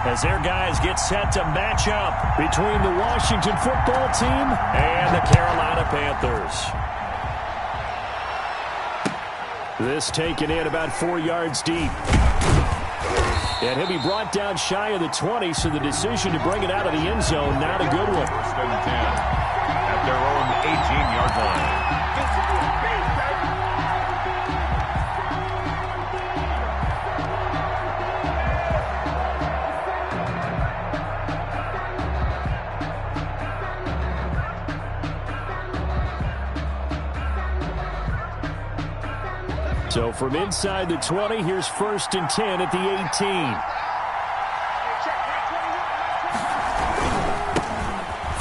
as their guys get set to match up between the Washington football team and the Carolina Panthers. This taken in about 4 yards deep. And he'll be brought down shy of the 20, so the decision to bring it out of the end zone, not a good one. First and 10 at their own 18-yard line. So from inside the 20, here's first and 10 at the 18.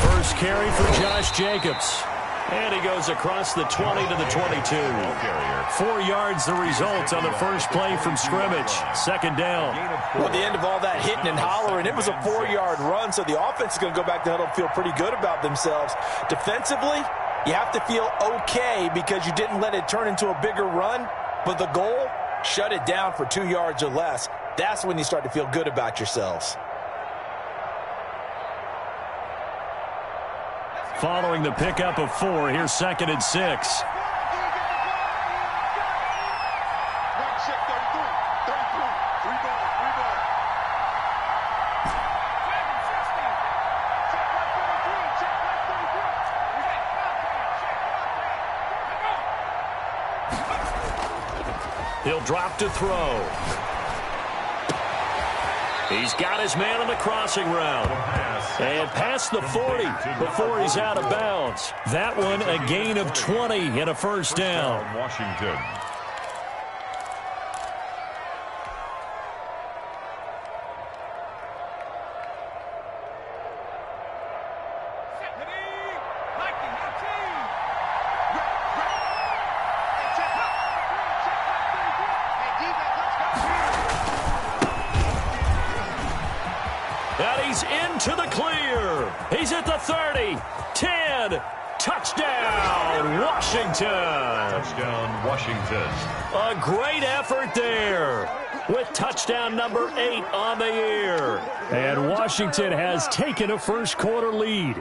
First carry for Josh Jacobs. And he goes across the 20 to the 22. 4 yards the result on the first play from scrimmage. Second down. Well, at the end of all that hitting and hollering, it was a 4-yard run, so the offense is going to go back to huddle and feel pretty good about themselves. Defensively, you have to feel okay because you didn't let it turn into a bigger run. But the goal, shut it down for 2 yards or less. That's when you start to feel good about yourselves. Following the pickup of 4, here's second and 6. He'll drop to throw. He's got his man on the crossing route. And past the 40 before he's out of bounds. That one a gain of 20 and a first down. Washington. Into the clear. He's at the 30. 10. Touchdown, Washington. Touchdown, Washington. A great effort there with touchdown number 8 on the year. And Washington has taken a first quarter lead.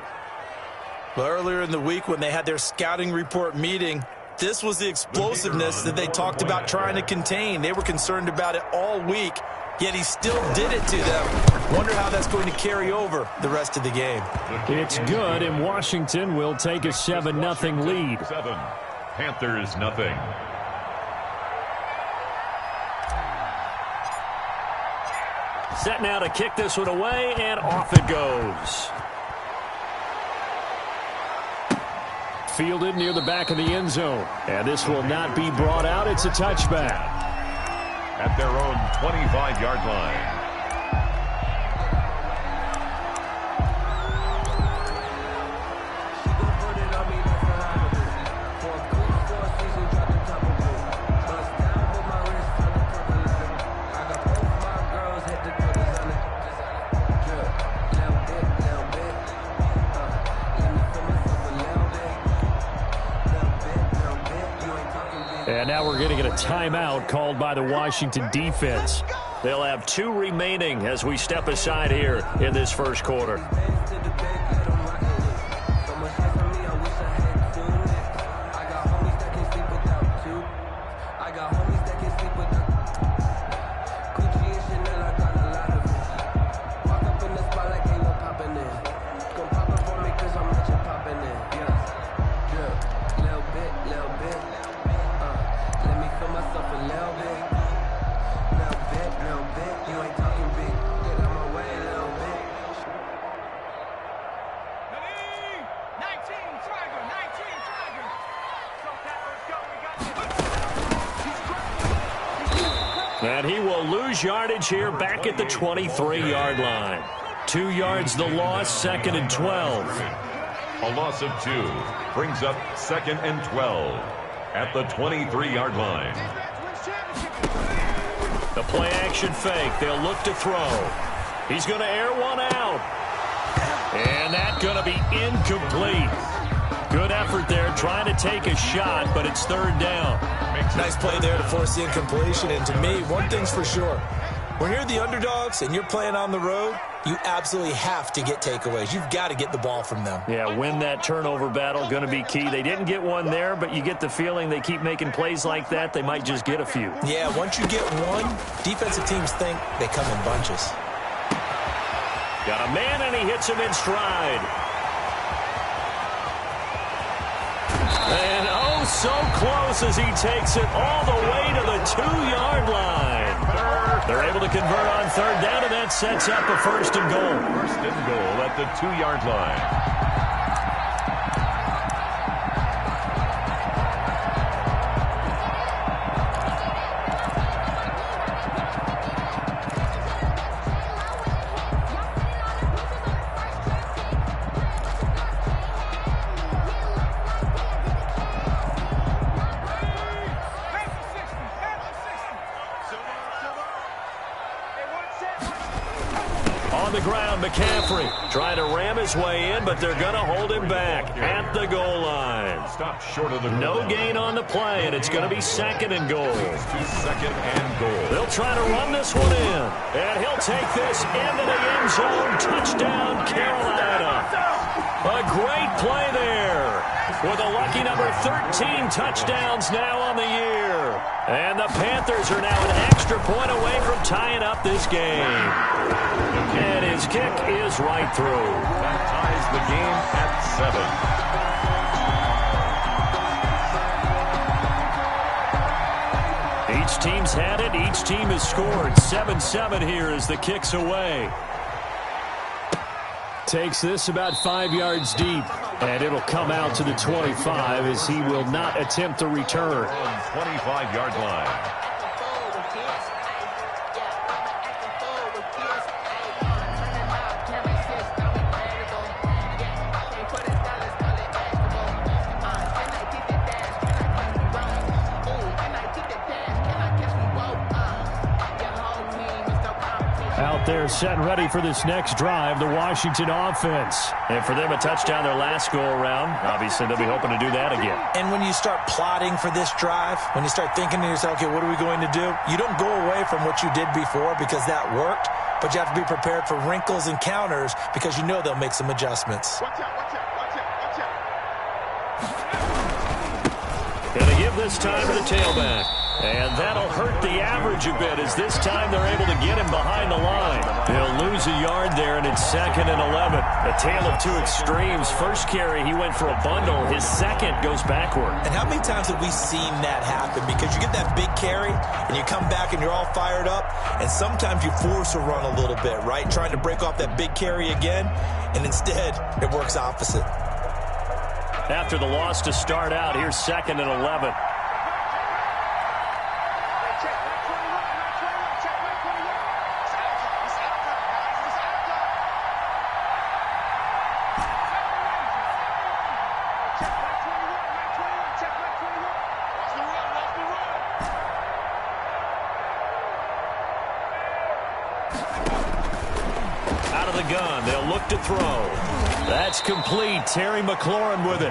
Well, earlier in the week when they had their scouting report meeting, this was the explosiveness that they talked about trying to contain. They were concerned about it all week. Yet he still did it to them. Wonder how that's going to carry over the rest of the game. It's good, and Washington will take a 7-0 lead. 7. Panthers nothing. Set now to kick this one away, and off it goes. Fielded near the back of the end zone. And this will not be brought out. It's a touchback. At their own 25-yard line. And now we're going to get a timeout called by the Washington defense. They'll have 2 remaining as we step aside here in this first quarter. And he will lose yardage here back at the 23-yard line. 2 yards the loss, second and 12. A loss of 2 brings up second and 12 at the 23-yard line. The play action fake. They'll look to throw. He's going to air one out. And that's going to be incomplete. Good effort there trying to take a shot, but it's third down. Nice play there to force the incompletion. And to me, one thing's for sure. When you're the underdogs and you're playing on the road, you absolutely have to get takeaways. You've got to get the ball from them. Yeah, win that turnover battle, going to be key. They didn't get one there, but you get the feeling they keep making plays like that, they might just get a few. Yeah, once you get one, defensive teams think they come in bunches. Got a man, and he hits him in stride. And oh, so close as he takes it all the way to the 2-yard line. They're able to convert on third down, and that sets up a first and goal. First and goal at the 2-yard line. McCaffrey trying to ram his way in, but they're going to hold him back at the goal line. Stop short of the goal. No gain on the play, and it's going to be second and goal. Second and goal. They'll try to run this one in, and he'll take this into the end zone. Touchdown, Carolina. A great play there with a lucky number 13 touchdowns now on the year. And the Panthers are now an extra point away from tying up this game. And his kick is right through. That ties the game at 7. Each team's had it. Each team has scored. 7-7 here as the kick's away. Takes this about 5 yards deep. And it'll come out to the 25 as he will not attempt to return. 25-yard line. They're set and ready for this next drive, the Washington offense. And for them, a touchdown their last go-around. Obviously, they'll be hoping to do that again. And when you start plotting for this drive, when you start thinking to yourself, okay, what are we going to do? You don't go away from what you did before because that worked, but you have to be prepared for wrinkles and counters because you know they'll make some adjustments. Watch out, watch out, watch out, watch out. Gonna give this time to the tailback. And that'll hurt the average a bit as this time they're able to get him behind the line. He'll lose a yard there, and it's second and 11. A tale of two extremes. First carry, he went for a bundle. His second goes backward. And how many times have we seen that happen? Because you get that big carry, and you come back and you're all fired up, and sometimes you force a run a little bit, right? Trying to break off that big carry again, and instead it works opposite. After the loss to start out, here's second and 11. To throw. That's complete. Terry McLaurin with it.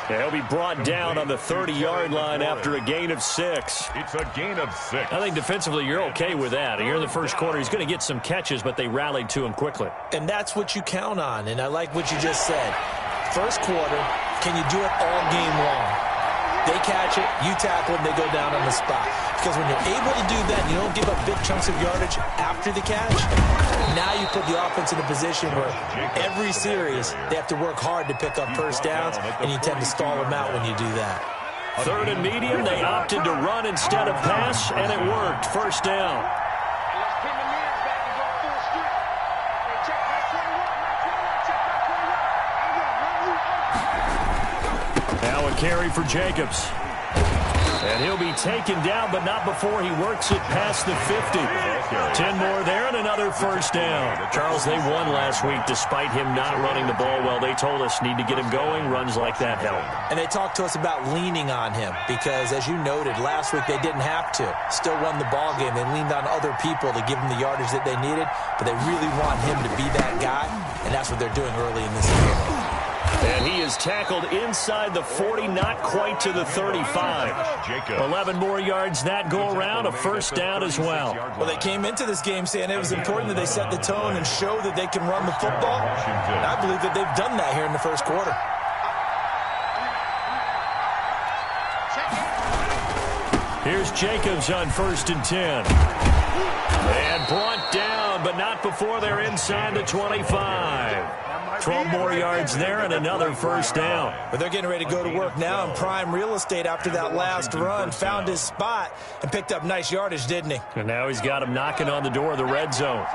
Yeah, he'll be brought down on the 30-yard line after a gain of 6. It's a gain of 6. I think defensively you're okay with that. Here in the first quarter, he's going to get some catches, but they rallied to him quickly. And that's what you count on, and I like what you just said. First quarter, can you do it all game long? They catch it, you tackle it, and they go down on the spot. Because when you're able to do that, you don't give up big chunks of yardage after the catch. Now you put the offense in a position where every series they have to work hard to pick up first downs, and you tend to stall them out when you do that. Third and medium, they opted to run instead of pass, and it worked. First down. Now a carry for Jacobs. And he'll be taken down, but not before he works it past the 50. 10 more there and another first down. Charles, they won last week despite him not running the ball well. They told us need to get him going. Runs like that help. And they talked to us about leaning on him because, as you noted, last week they didn't have to. Still won the ball game. They leaned on other people to give them the yardage that they needed, but they really want him to be that guy, and that's what they're doing early in this game. And he is tackled inside the 40, not quite to the 35. 11 more yards that go around, a first down as well. Well, they came into this game saying it was important that they set the tone and show that they can run the football. And I believe that they've done that here in the first quarter. Here's Jacobs on 1st and 10. And brought down, but not before they're inside the 25. 12 more yards there and another first down. But they're getting ready to go to work now in prime real estate after that last run. Found his spot and picked up nice yardage, didn't he? And now he's got him knocking on the door of the red zone.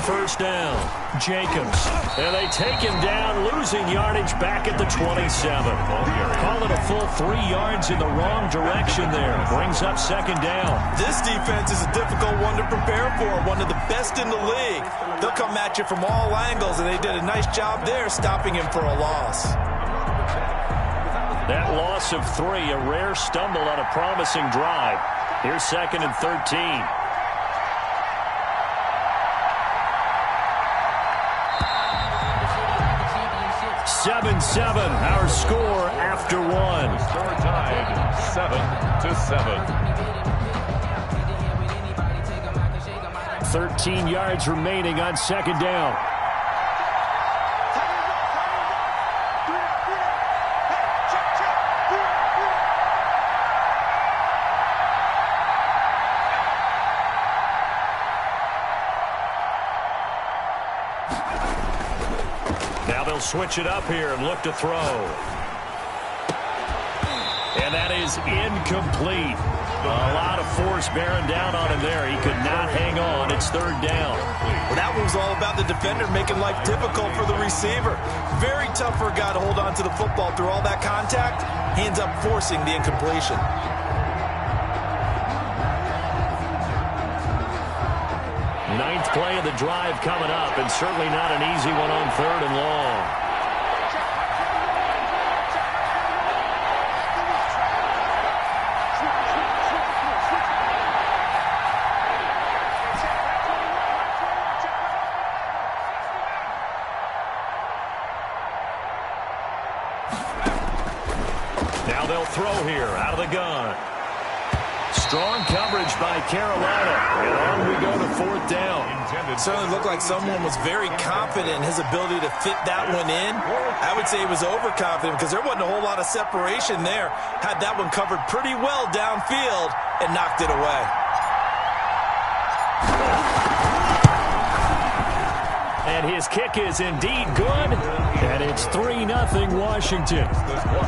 First down, Jacobs. And they take him down, losing yardage back at the 27. Call it a full 3 yards in the wrong direction there. Brings up second down. This defense is a difficult one to prepare for, one of the best in the league. They'll come at you from all angles, and they did a nice job there stopping him for a loss. That loss of 3, a rare stumble on a promising drive. Here's 2nd and 13. 7-7, our score after 1. Score tied 7-7. 13 yards remaining on second down. Now they'll switch it up here and look to throw. And that is incomplete. A lot of force bearing down on him there. He could not hang on. It's 3rd down. Well, that one was all about the defender making life difficult for the receiver. Very tough for a guy to hold on to the football through all that contact. He ends up forcing the incompletion. Ninth play of the drive coming up, and certainly not an easy one on 3rd and long. Now they'll throw here out of the gun. Strong coverage by Carolina. And on we go to 4th down. It certainly looked like someone was very confident in his ability to fit that one in. I would say he was overconfident because there wasn't a whole lot of separation there. Had that one covered pretty well downfield and knocked it away. And his kick is indeed good. And it's 3-0 Washington.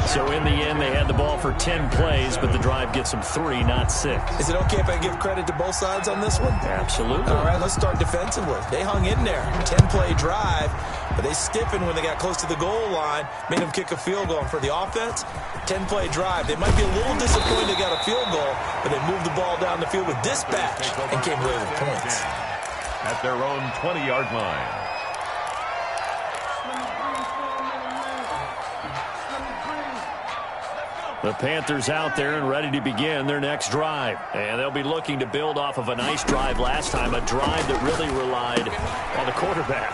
So in the end, they had the ball for 10 plays, but the drive gets them 3, not 6. Is it okay if I give credit to both sides on this one? Absolutely. All right, let's start defensively. They hung in there. 10-play drive, but they stiffened when they got close to the goal line, made them kick a field goal. And for the offense, 10-play drive. They might be a little disappointed they got a field goal, but they moved the ball down the field with dispatch and came away with points. At their own 20-yard line. The Panthers out there and ready to begin their next drive. And they'll be looking to build off of a nice drive last time, a drive that really relied on the quarterback.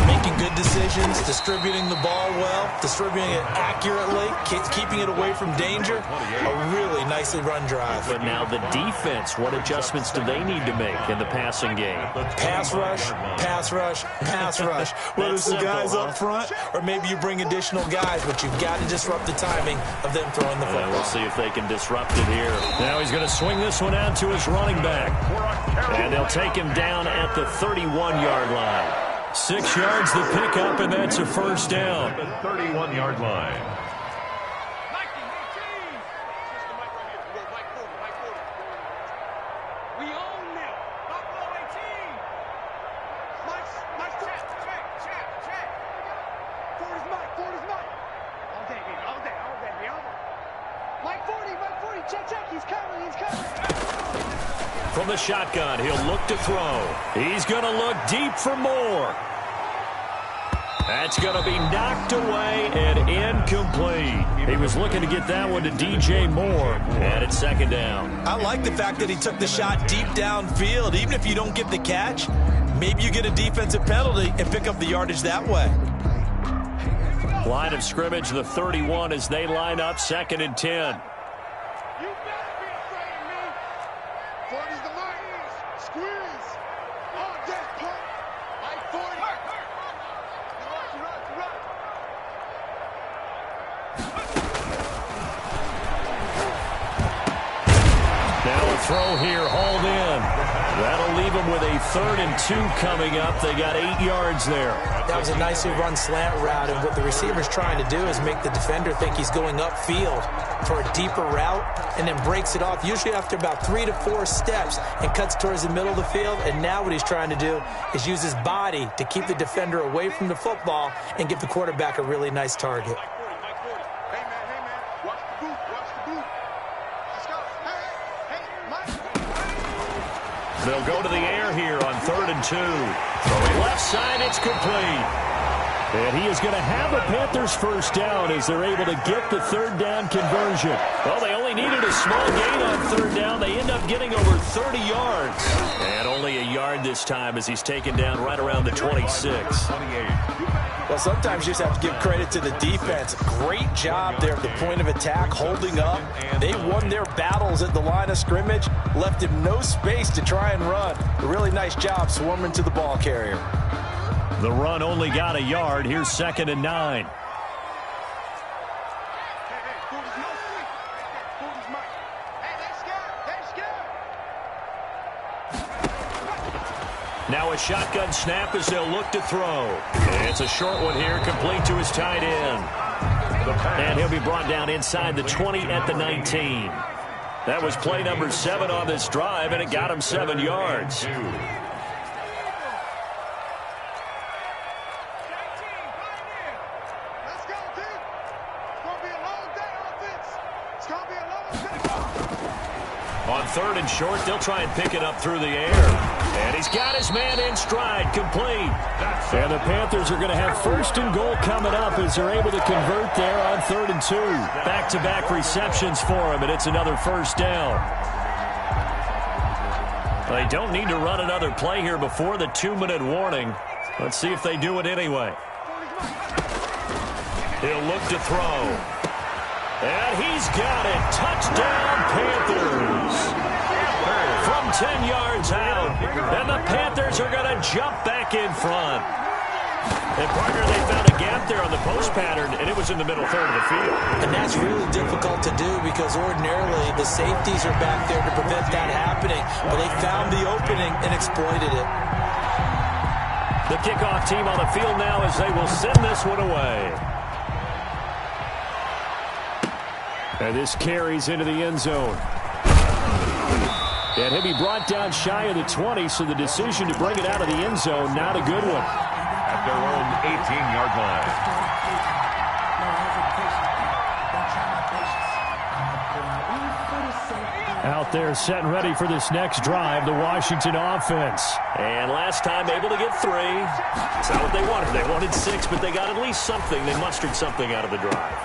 Making good decisions, distributing the ball well, distributing it accurately, keeping it away from danger. A really nicely run drive. But now the defense, what adjustments do they need to make in the passing game? Pass rush, pass rush, pass rush. Whether it's the guys up front or maybe you bring additional guys, but you've got to disrupt the timing of them throwing the football. We'll see if they can disrupt it here. Now he's going to swing this one out to his running back. And they'll take him down at the 31-yard line. 6 yards to pick up, and that's a first down. The 31-yard line. From the shotgun, he'll look to throw. He's going to look deep for more. That's going to be knocked away and incomplete. He was looking to get that one to DJ Moore, and it's second down. I like the fact that he took the shot deep downfield. Even if you don't get the catch, maybe you get a defensive penalty and pick up the yardage that way. Line of scrimmage, the 31 as they line up, 2nd and 10. Throw here, hauled in. That'll leave them with a 3rd and 2 coming up. They got 8 yards there. That was a nicely run slant route, and what the receiver's trying to do is make the defender think he's going upfield for a deeper route, and then breaks it off, usually after about 3 to 4 steps, and cuts towards the middle of the field. And now what he's trying to do is use his body to keep the defender away from the football and give the quarterback a really nice target. They'll go to the air here on 3rd and 2. Throwing left side, it's complete. And he is going to have a Panthers first down as they're able to get the 3rd down conversion. Well, they only needed a small gain on 3rd down. They end up getting over 30 yards. And only a yard this time as he's taken down right around the 26. Well, sometimes you just have to give credit to the defense. Great job there at the point of attack, holding up. They won their battles at the line of scrimmage, left him no space to try and run. A really nice job swarming to the ball carrier. The run only got a yard. Here's 2nd and 9. Now a shotgun snap as they'll look to throw. And it's a short one here, complete to his tight end. And he'll be brought down inside the 20 at the 19. That was play number 7 on this drive, and it got him 7 yards. On 3rd and short, they'll try and pick it up through the air. And he's got his man in stride, complete. And the Panthers are going to have 1st and goal coming up as they're able to convert there on 3rd and 2. Back-to-back receptions for him, and it's another first down. They don't need to run another play here before the 2-minute warning. Let's see if they do it anyway. He'll look to throw. And he's got it. Touchdown, Panthers. From 10 yards out. And the Panthers are going to jump back in front. And, partner, they found a gap there on the post pattern, and it was in the middle 3rd of the field. And that's really difficult to do because ordinarily the safeties are back there to prevent that happening. But they found the opening and exploited it. The kickoff team on the field now as they will send this one away. And this carries into the end zone. And he'll be brought down shy of the 20, so the decision to bring it out of the end zone, not a good one. At their own 18-yard line. Out there set and ready for this next drive, the Washington offense. And last time able to get 3. It's not what they wanted. They wanted 6, but they got at least something. They mustered something out of the drive.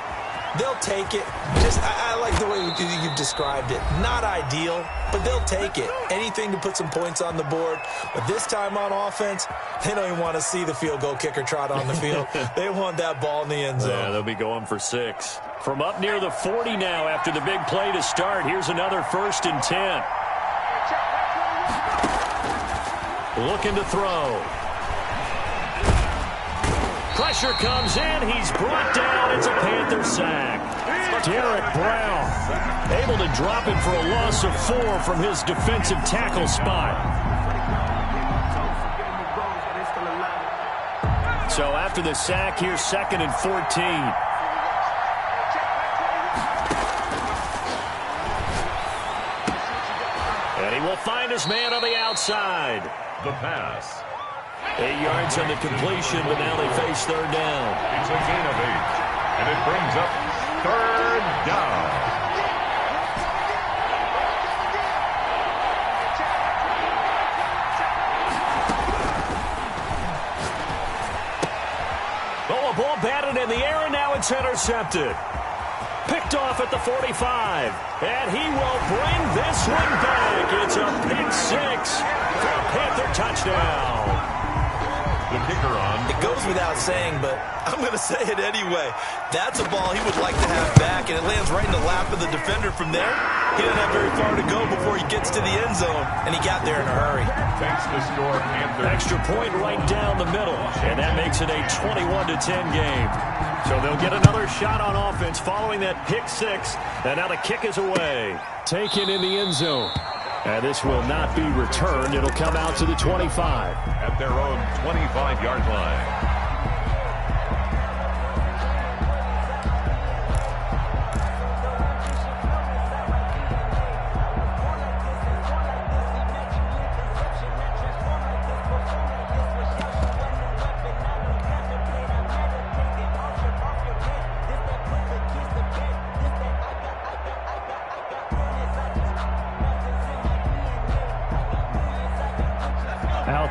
They'll take it. I like the way you've described it. Not ideal, but they'll take it. Anything to put some points on the board. But this time on offense, they don't even want to see the field goal kicker trot on the field. They want that ball in the end zone. Yeah, they'll be going for 6. From up near the 40 now after the big play to start. Here's another 1st and 10. Looking to throw. Pressure comes in. He's brought down. It's a Panther sack. Derek Brown able to drop it for a loss of 4 from his defensive tackle spot. So after the sack, here's 2nd and 14. And he will find his man on the outside. The pass. 8 yards on the completion, but now they face 3rd down. It's a gain of 8, and it brings up 3rd down. Oh, a ball batted in the air, and now it's intercepted. off at the 45. And he will bring this one back. It's a pick six for a Panther touchdown. The kicker on. It goes without saying, but I'm going to say it anyway. That's a ball he would like to have back, and it lands right in the lap of the defender from there. He doesn't have very far to go before he gets to the end zone, and he got there in a hurry. Takes the score, Panthers. Extra point right down the middle, and that makes it a 21-10 game. So they'll get another shot on offense following that pick six, and now the kick is away. Taken in the end zone. And this will not be returned. It'll come out to the 25. At their own 25-yard line.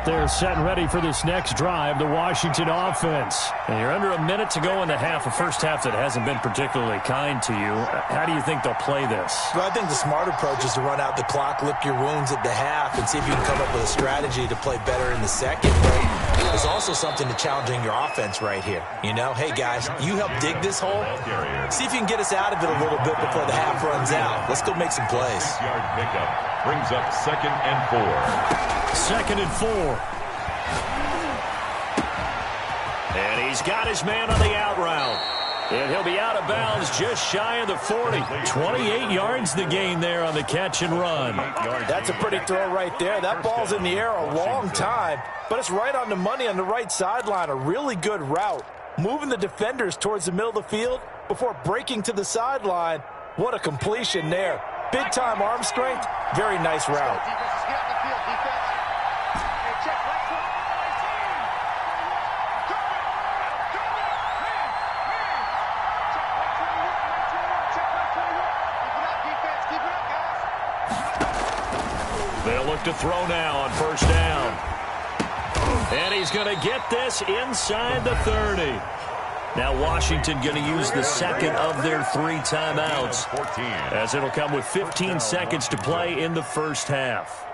They're set and ready for this next drive, the Washington offense. And you're under a minute to go in the half, a first half that hasn't been particularly kind to you. How do you think they'll play this? Well, I think the smart approach is to run out the clock, lick your wounds at the half, and see if you can come up with a strategy to play better in the second. But there's also something to challenging your offense right here. You know, hey, guys, you help dig this hole. See if you can get us out of it a little bit before the half runs out. Let's go make some plays. 6-yard pickup brings up 2nd and 4. 2nd and 4. And he's got his man on the out route. And he'll be out of bounds just shy of the 40. 28 yards the gain there on the catch and run. That's a pretty throw right there. That ball's in the air a long time, but it's right on the money on the right sideline. A really good route. Moving the defenders towards the middle of the field before breaking to the sideline. What a completion there. Big-time arm strength. Very nice route. They'll look to throw now on first down. And he's going to get this inside the 30. Now Washington going to use the second of their 3 timeouts, as it'll come with 15 seconds to play in the first half.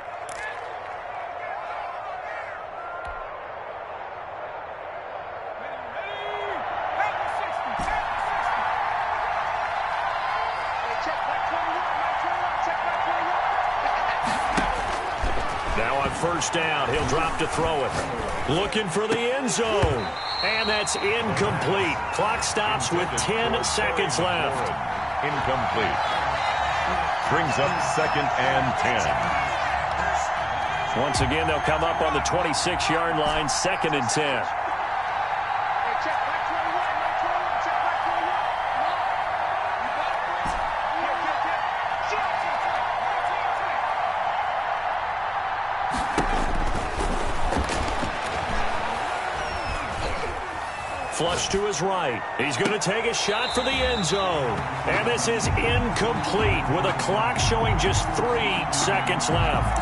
First down, he'll drop to throw it. Looking for the end zone. And that's incomplete. Clock stops with 10 seconds left. Incomplete. Brings up 2nd and 10. Once again, they'll come up on the 26-yard line, 2nd and 10. Flush to his right. He's going to take a shot for the end zone. And this is incomplete with a clock showing just 3 seconds left.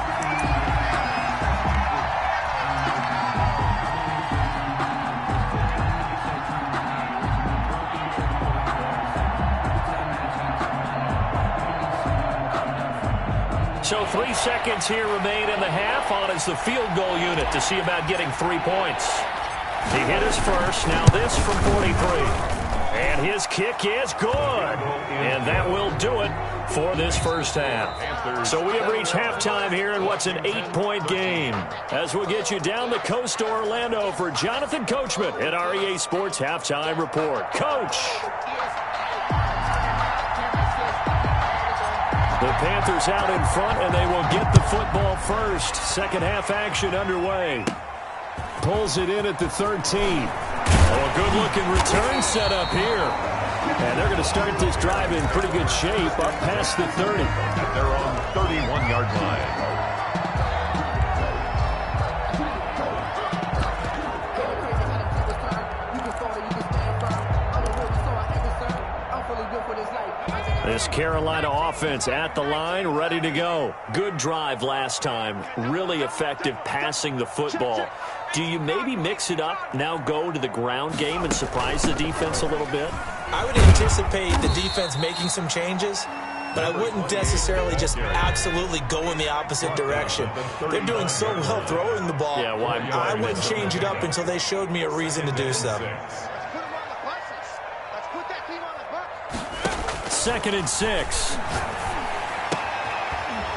So 3 seconds here remain in the half. On is the field goal unit to see about getting 3 points. He hit his first. Now this from 43. And his kick is good. And that will do it for this first half. So we have reached halftime here in what's an 8-point game. As we'll get you down the coast to Orlando for Jonathan Coachman at our EA Sports Halftime Report. Coach! The Panthers out in front, and they will get the football first. Second half action underway. Pulls it in at the 13. Oh, a good-looking return set up here. And they're going to start this drive in pretty good shape up past the 30. At their own 31-yard line. This Carolina offense at the line, ready to go. Good drive last time. Really effective passing the football. Do you maybe mix it up, now go to the ground game and surprise the defense a little bit? I would anticipate the defense making some changes, but I wouldn't necessarily just absolutely go in the opposite direction. They're doing so well throwing the ball. Yeah, why I wouldn't change it up until they showed me a reason to do so. 2nd and 6.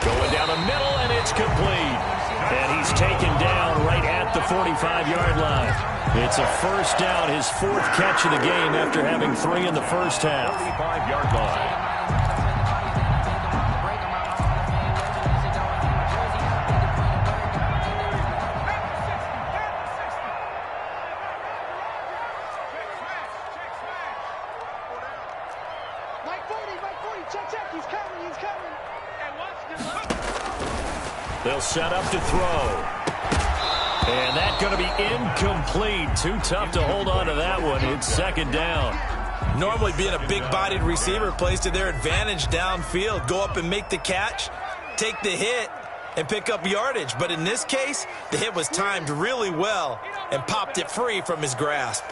Going down the middle, and it's complete. And he's taken down right at the 45-yard line. It's a first down, his 4th catch of the game after having 3 in the first half. 45-yard line. They'll set up to throw. And that's going to be incomplete. Too tough to hold on to that one. It's 2nd down. Normally being a big-bodied receiver plays to their advantage downfield. Go up and make the catch, take the hit, and pick up yardage. But in this case, the hit was timed really well and popped it free from his grasp.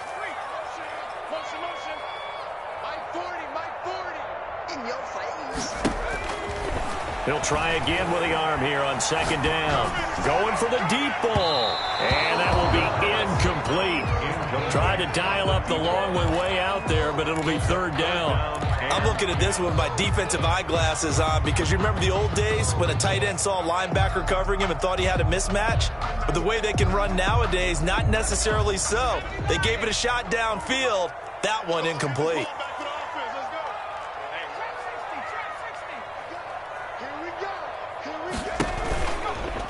He'll try again with the arm here on 2nd down. Going for the deep ball. And that will be incomplete. Tried to dial up the long way out there, but it'll be 3rd down. I'm looking at this with my defensive eyeglasses on because you remember the old days when a tight end saw a linebacker covering him and thought he had a mismatch? But the way they can run nowadays, not necessarily so. They gave it a shot downfield. That one incomplete.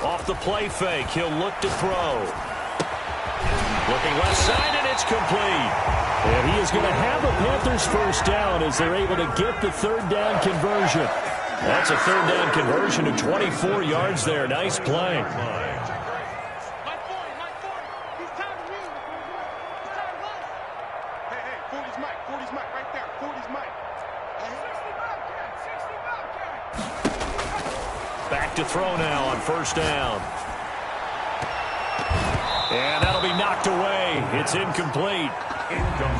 Off the play fake, he'll look to throw. Looking left side, and it's complete. And he is going to have a Panthers first down as they're able to get the 3rd down conversion. That's a 3rd down conversion to 24 yards there. Nice play. Back to throw now on 1st down. And that'll be knocked away. It's incomplete.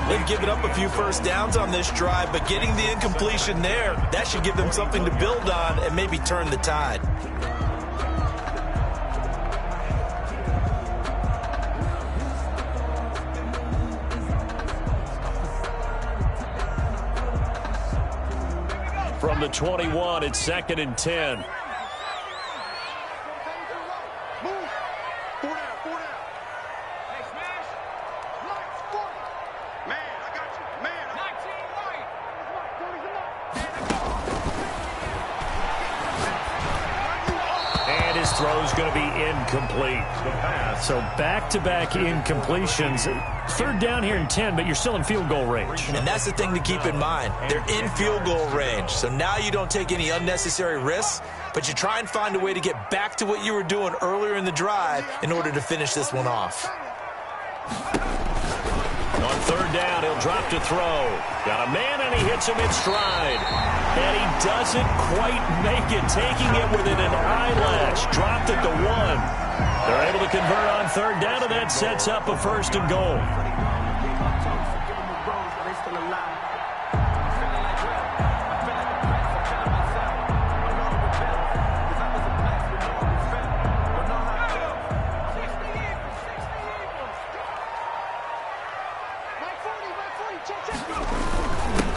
They've given up a few first downs on this drive, but getting the incompletion there, that should give them something to build on and maybe turn the tide. From the 21, it's 2nd and 10. Throw's going to be incomplete. So back-to-back incompletions. 3rd down here in 10, but you're still in field goal range. And that's the thing to keep in mind. They're in field goal range. So now you don't take any unnecessary risks, but you try and find a way to get back to what you were doing earlier in the drive in order to finish this one off. On 3rd down, he'll drop to throw. Got a man, and he hits him in stride. And he doesn't quite make it, taking it within an eyelash. Dropped it to 1. They're able to convert on 3rd down, and that sets up a 1st and goal.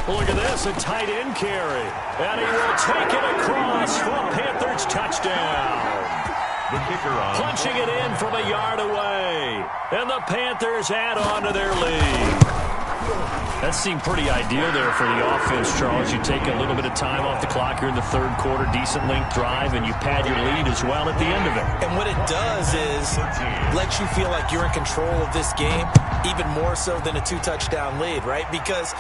Look at this, a tight end carry. And he will take it across for a Panthers touchdown. The kicker on. Punching it in from a yard away. And the Panthers add on to their lead. That seemed pretty ideal there for the offense, Charles. You take a little bit of time off the clock here in the 3rd quarter, decent length drive, and you pad your lead as well at the end of it. And what it does is lets you feel like you're in control of this game, even more so than a 2-touchdown lead, right? Because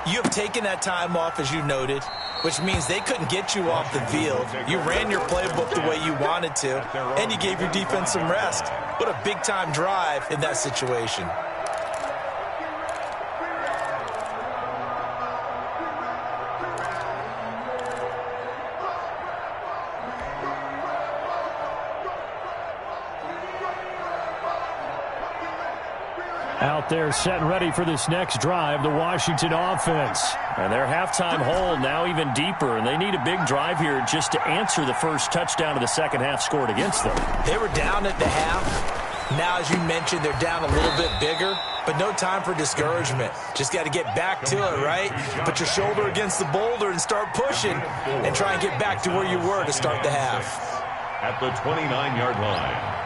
you have taken that time off, as you noted, which means they couldn't get you off the field. You ran your playbook the way you wanted to, and you gave your defense some rest. What a big-time drive in that situation. Out there set and ready for this next drive, the Washington offense. And their halftime hole now even deeper, and they need a big drive here just to answer the first touchdown of the second half scored against them. They were down at the half. Now, as you mentioned, they're down a little bit bigger, but no time for discouragement. Just got to get back to it, right? Put your shoulder against the boulder and start pushing and try and get back to where you were to start the half. At the 29-yard line.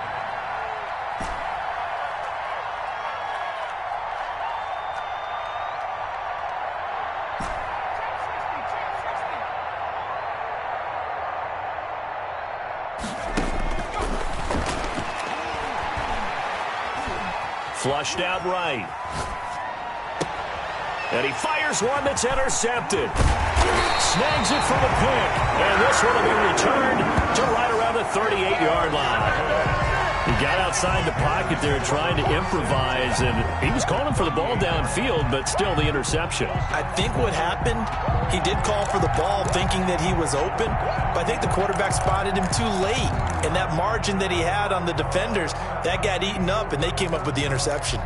Flushed out right. And he fires one that's intercepted. Snags it for the pick. And this one will be returned to right around the 38-yard line. He got outside the pocket there trying to improvise, and he was calling for the ball downfield, but still the interception. I think what happened, he did call for the ball thinking that he was open, but I think the quarterback spotted him too late. And that margin that he had on the defenders, that got eaten up, and they came up with the interception.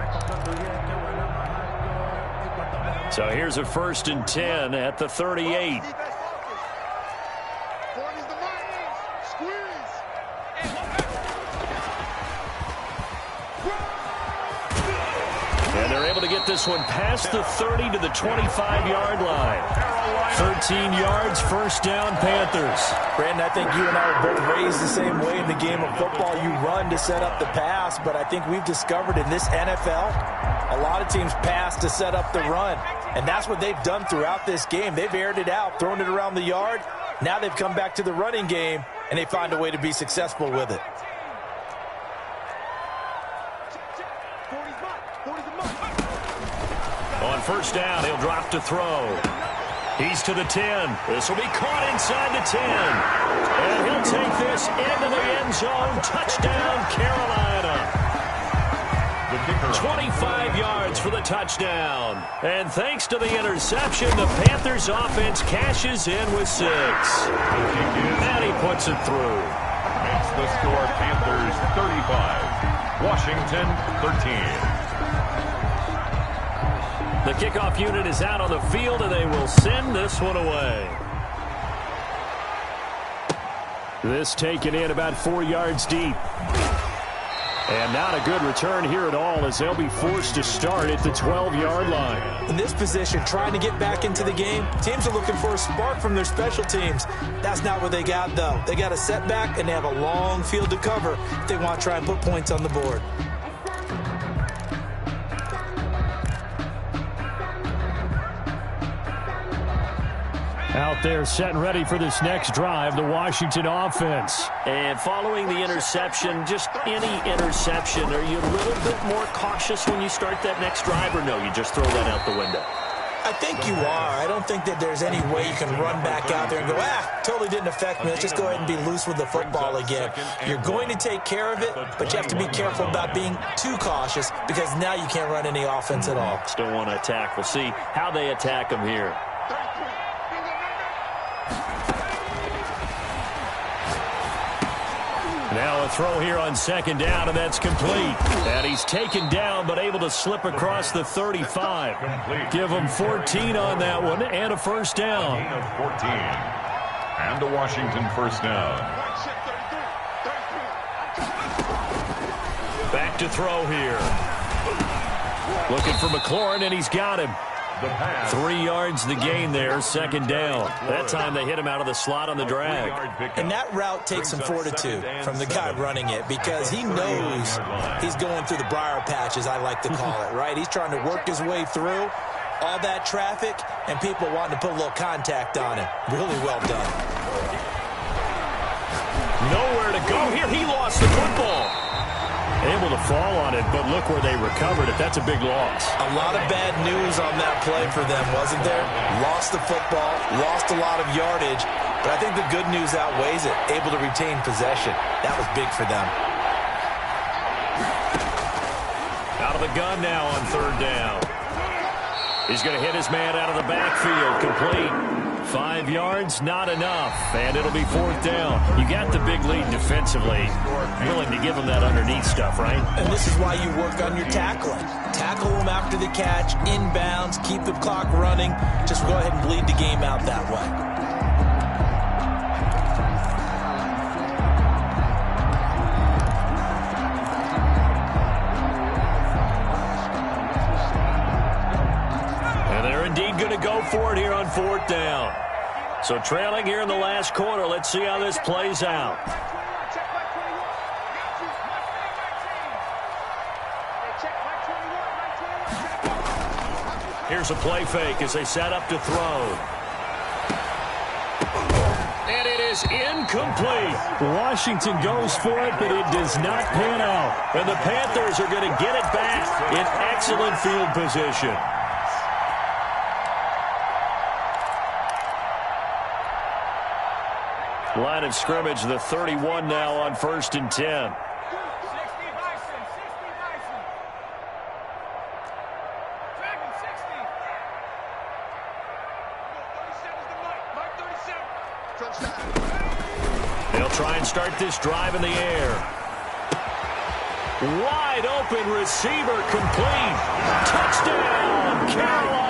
So here's a 1st and 10 at the 38. And they're able to get this one past the 30 to the 25-yard line. 13 yards, first down, Panthers. Brandon, I think you and I were both raised the same way in the game of football. You run to set up the pass, but I think we've discovered in this NFL, a lot of teams pass to set up the run. And that's what they've done throughout this game. They've aired it out, thrown it around the yard. Now they've come back to the running game, and they find a way to be successful with it. On first down, he'll drop to throw. He's to the 10. This will be caught inside the 10. And he'll take this into the end zone. Touchdown, Carolina. 25 yards for the touchdown. And thanks to the interception, the Panthers offense cashes in with 6. And he puts it through. Makes the score Panthers 35, Washington 13. The kickoff unit is out on the field, and they will send this one away. This taken in about 4 yards deep. And not a good return here at all, as they'll be forced to start at the 12-yard line. In this position, trying to get back into the game, teams are looking for a spark from their special teams. That's not what they got, though. They got a setback, and they have a long field to cover if they want to try and put points on the board. Out there set and ready for this next drive, the Washington offense. And following the interception, just any interception, are you a little bit more cautious when you start that next drive, or no, you just throw that out the window? I think you are. I don't think that there's any way you can run back out there and go, totally didn't affect me. Let's just go ahead and be loose with the football again. You're going to take care of it, but you have to be careful about being too cautious, because now you can't run any offense at all. Still want to attack. We'll see how they attack them here. Now a throw here on second down, and that's complete. And he's taken down, but able to slip across the 35. Give him 14 on that one, and a first down. 14. And a Washington first down. Back to throw here. Looking for McLaurin, and he's got him. 3 yards the gain there, second down. That time they hit him out of the slot on the drag. And that route takes some fortitude from the guy running it, because he knows he's going through the briar patch, as I like to call it, right? He's trying to work his way through all that traffic and people wanting to put a little contact on him. Really well done. Nowhere to go here. He lost the football. Able to fall on it, but look where they recovered it. That's a big loss. A lot of bad news on that play for them, wasn't there? Lost the football, lost a lot of yardage, but I think the good news outweighs it. Able to retain possession. That was big for them. Out of the gun now on third down. He's going to hit his man out of the backfield. Complete. 5 5 yards, not enough, and it'll be 4th down. You got the big lead defensively. Willing to give them that underneath stuff, right? And this is why you work on your tackling. Tackle them after the catch, inbounds, keep the clock running. Just go ahead and bleed the game out that way. Going to go for it here on 4th down. So trailing here in the last quarter. Let's see how this plays out. Here's a play fake as they set up to throw. And it is incomplete. Washington goes for it, but it does not pan out. And the Panthers are going to get it back in excellent field position. Line of scrimmage, the 31 now on 1st and 10. They'll try and start this drive in the air. Wide open receiver complete. Touchdown, Carolina.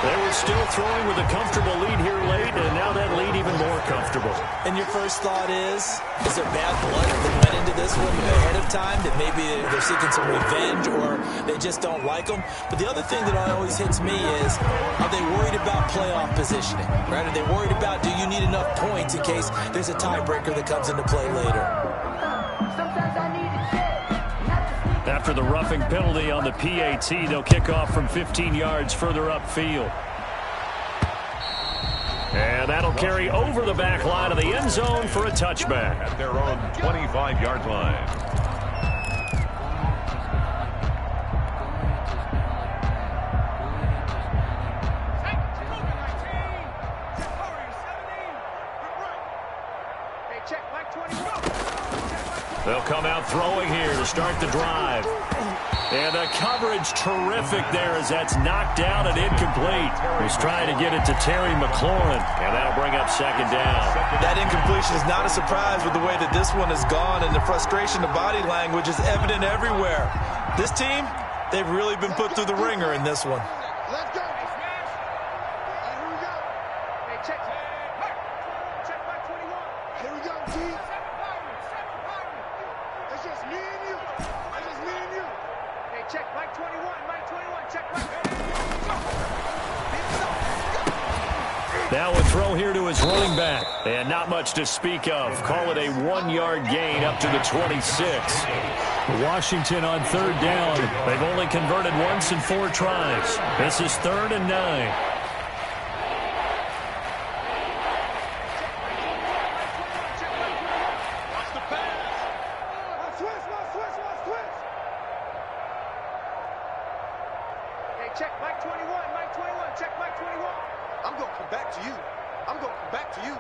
They were still throwing with a comfortable lead here late, and now that lead even more comfortable. And your first thought is there bad blood that went into this one ahead of time, that maybe they're seeking some revenge or they just don't like them? But the other thing that always hits me is, are they worried about playoff positioning? Right? Are they worried about, do you need enough points in case there's a tiebreaker that comes into play later? After the roughing penalty on the PAT, they'll kick off from 15 yards further upfield. And that'll carry over the back line of the end zone for a touchback. At their own 25-yard line. They'll come out throwing here to start the drive. And the coverage terrific there as that's knocked down and incomplete. He's trying to get it to Terry McLaurin, and that'll bring up 2nd down. That incompletion is not a surprise with the way that this one has gone, and the frustration, the body language is evident everywhere. This team, they've really been put through the ringer in this one. Let's go. Here we go. Hey, check. Check my 21. Here we go, G. It's just me and you. It's just me and you. Hey, check Mike 21. Mike 21. Check Mike. Now a throw here to his running back. And not much to speak of. Call it a 1-yard gain up to the 26. Washington on 3rd down. They've only converted once in 4 tries. This is 3rd and 9. Check Mike 21, Mike 21, check Mike 21. I'm going to come back to you. I'm going to come back to you.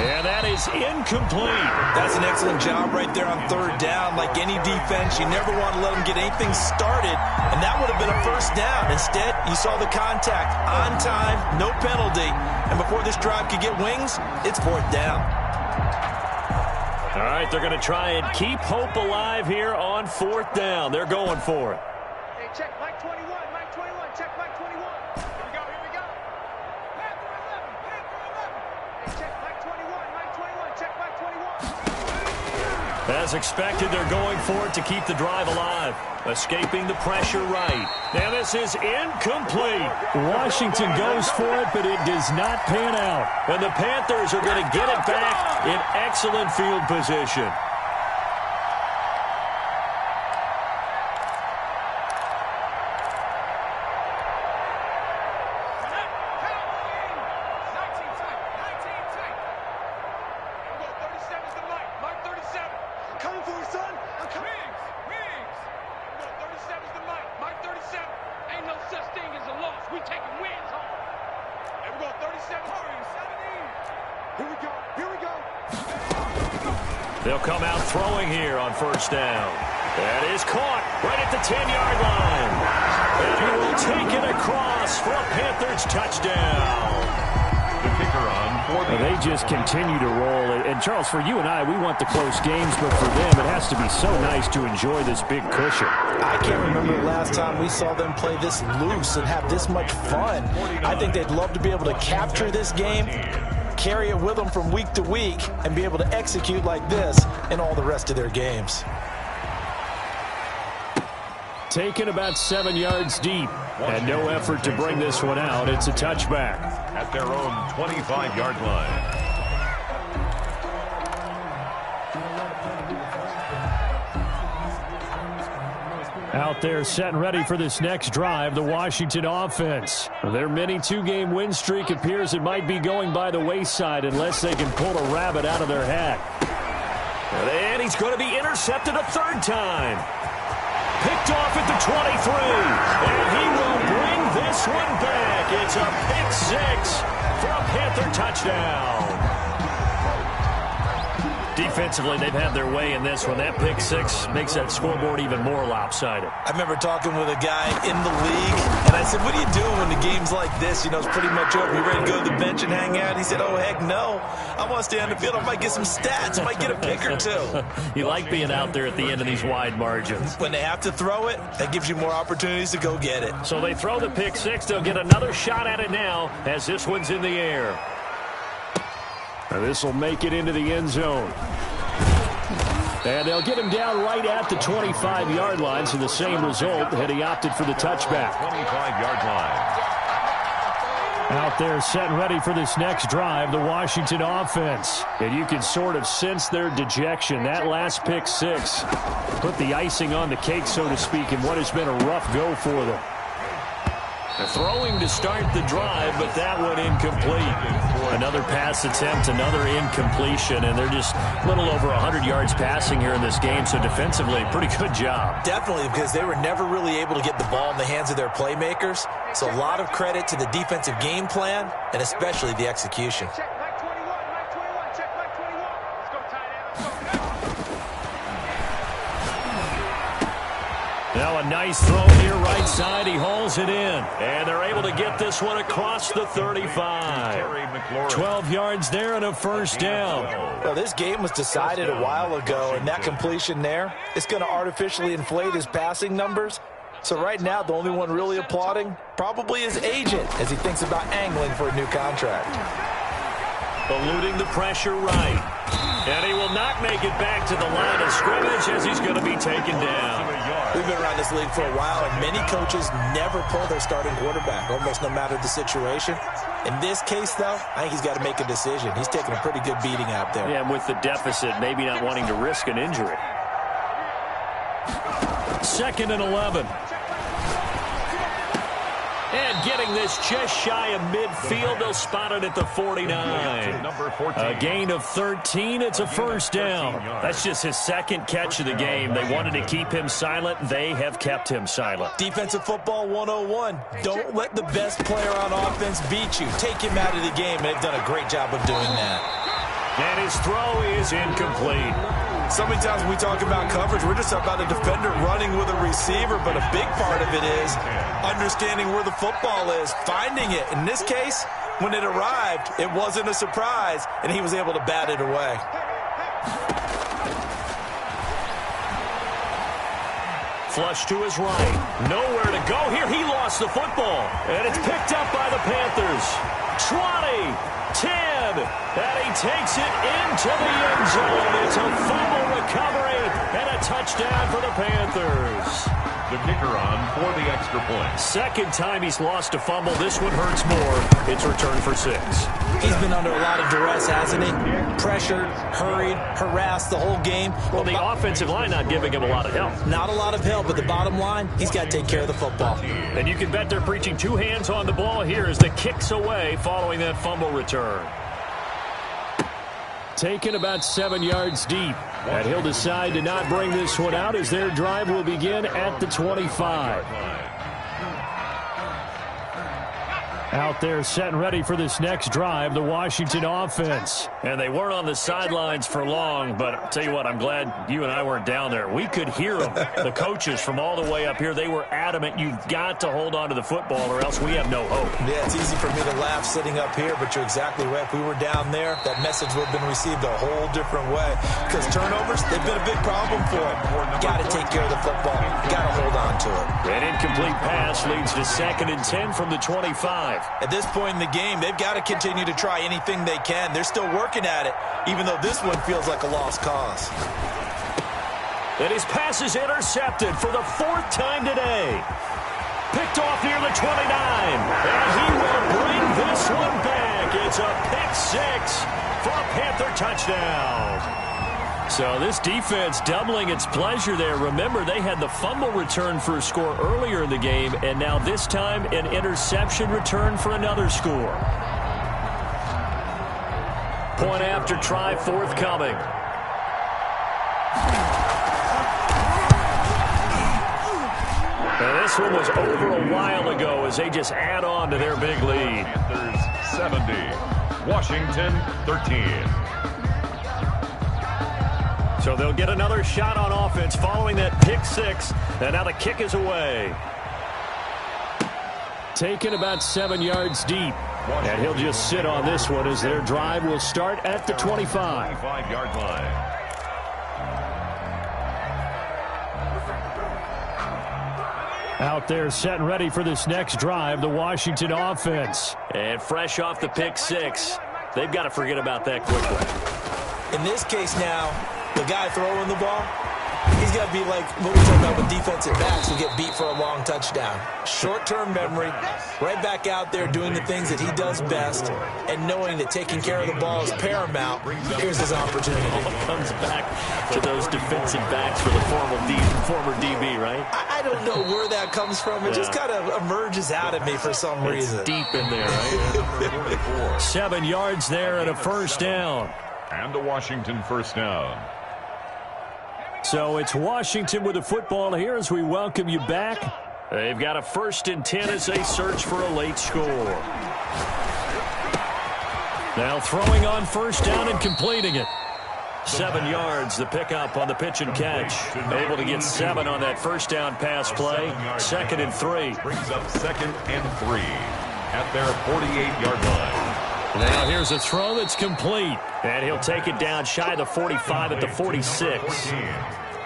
And that is incomplete. That's an excellent job right there on 3rd down. Like any defense, you never want to let them get anything started, and that would have been a 1st down. Instead, you saw the contact on time, no penalty, and before this drive could get wings, it's 4th down. All right, they're going to try and keep hope alive here on 4th down. They're going for it. Hey, check Mike 21, Mike 21, check Mike 21. Here we go, here we go. Panther 11, Panther 11. Hey, check Mike 21, Mike 21, check Mike 21. As expected, they're going for it to keep the drive alive. Escaping the pressure right. Now this is incomplete. Washington goes for it, but it does not pan out. And the Panthers are going to get it back in excellent field position. They'll come out throwing here on 1st down. That is caught right at the 10-yard line. And across for a Panthers touchdown. The kicker on for the... They just continue to roll. And, Charles, for you and I, we want the close games, but for them, it has to be so nice to enjoy this big cushion. I can't remember the last time we saw them play this loose and have this much fun. I think they'd love to be able to capture this game, carry it with them from week to week, and be able to execute like this in all the rest of their games. Taken about 7 yards deep, and no effort to bring this one out. It's a touchback. At their own 25-yard line. Out there set and ready for this next drive, the Washington offense. Their mini two-game win streak appears it might be going by the wayside unless they can pull a rabbit out of their hat. And he's going to be intercepted a third time. Picked off at the 23, and he will bring this one back. It's a pick six for a Panther touchdown. Defensively, they've had their way in this one. That pick six makes that scoreboard even more lopsided. I remember talking with a guy in the league, and I said, what are you doing when the game's like this? You know, it's pretty much over. You ready to go to the bench and hang out? He said, oh, heck no. I want to stay on the field. I might get some stats. I might get a pick or two. You like being out there at the end of these wide margins. When they have to throw it, that gives you more opportunities to go get it. So they throw the pick six. They'll get another shot at it now as this one's in the air. This will make it into the end zone. And they'll get him down right at the 25-yard line, so the same result had he opted for the touchback. 25-yard line. Out there set and ready for this next drive, the Washington offense. And you can sort of sense their dejection. That last pick six put the icing on the cake, so to speak, in what has been a rough go for them. Throwing to start the drive, but that one incomplete. Another pass attempt, another incompletion, and they're just a little over 100 yards passing here in this game, so defensively, pretty good job. Definitely, because they were never really able to get the ball in the hands of their playmakers. So a lot of credit to the defensive game plan, and especially the execution. Check back 21, back 21, check back 21. Let's go, tight end. Let's go. Now a nice throw near right side. He hauls it in. And they're able to get this one across the 35. 12 yards there and a first down. Well, this game was decided a while ago, and that completion there is going to artificially inflate his passing numbers. So right now, the only one really applauding probably his agent as he thinks about angling for a new contract. Eluding the pressure right. And he will not make it back to the line of scrimmage as he's going to be taken down. We've been around this league for a while, and many coaches never pull their starting quarterback, almost no matter the situation. In this case, though, I think he's got to make a decision. He's taking a pretty good beating out there. Yeah, and with the deficit, maybe not wanting to risk an injury. 2nd and 11. And getting this just shy of midfield, they'll spot it at the 49. Number 14. A gain of 13, it's a first down. That's just his second catch of the game. They wanted to keep him silent. They have kept him silent. Defensive football 101. Don't let the best player on offense beat you. Take him out of the game, and they've done a great job of doing that. And his throw is incomplete. So many times when we talk about coverage, we're just about a defender running with a receiver, but a big part of it is understanding where the football is, finding it. In this case, when it arrived, it wasn't a surprise, and he was able to bat it away. Flush to his right. Nowhere to go here. He lost the football, and it's picked up by the Panthers. 20. 10, and he takes it into the end zone. It's a fumble recovery and a touchdown for the Panthers. The kicker on for the extra point. Second time he's lost a fumble. This one hurts more. It's returned for 6. He's been under a lot of duress, hasn't he? Pressured, hurried, harassed the whole game. Well, the offensive line not giving him a lot of help. Not a lot of help, but the bottom line, he's got to take care of the football. And you can bet they're preaching 2 hands on the ball here as the kick's away following that fumble return. Taken about 7 yards deep. And he'll decide to not bring this one out as their drive will begin at the 25. Out there set and ready for this next drive, the Washington offense. And they weren't on the sidelines for long, but I'll tell you what, I'm glad you and I weren't down there. We could hear them, the coaches from all the way up here. They were adamant, you've got to hold on to the football or else we have no hope. Yeah, it's easy for me to laugh sitting up here, but you're exactly right. If we were down there, that message would have been received a whole different way. Because turnovers, they've been a big problem for them. Got to take care of the football. Got to hold on to it. An incomplete pass leads to 2nd and 10 from the 25. At this point in the game, they've got to continue to try anything they can. They're still working at it, even though this one feels like a lost cause. And his pass is intercepted for the 4th time today. Picked off near the 29. And he will bring this one back. It's a pick 6 for a Panther touchdown. So this defense doubling its pleasure there. Remember, they had the fumble return for a score earlier in the game, and now this time an interception return for another score. Point after try forthcoming. And this one was over a while ago as they just add on to their big lead. Panthers 70, Washington 13. So they'll get another shot on offense following that pick 6. And now the kick is away. Taken about 7 yards deep. And he'll just sit on this one as their drive will start at the 25. 25-yard line. Out there set and ready for this next drive, the Washington offense. And fresh off the pick 6, they've got to forget about that quickly. In this case now, the guy throwing the ball, he's got to be like what we're talking about with defensive backs who get beat for a long touchdown. Short-term memory, right back out there doing the things that he does best, and knowing that taking care of the ball is paramount. Here's his opportunity. All comes back to those defensive backs for the former DB, right? I don't know where that comes from. It just kind of emerges out of me for some reason. It's deep in there, right? 7 yards there and a first down. And a Washington first down. So it's Washington with the football here as we welcome you back. They've got a 1st and 10 as they search for a late score. Now throwing on first down and completing it. 7 yards, the pickup on the pitch and catch. Able to get 7 on that first down pass play. 2nd and 3. Brings up 2nd and 3 at their 48-yard line. Now here's a throw that's complete. And he'll take it down shy of the 45 at the 46.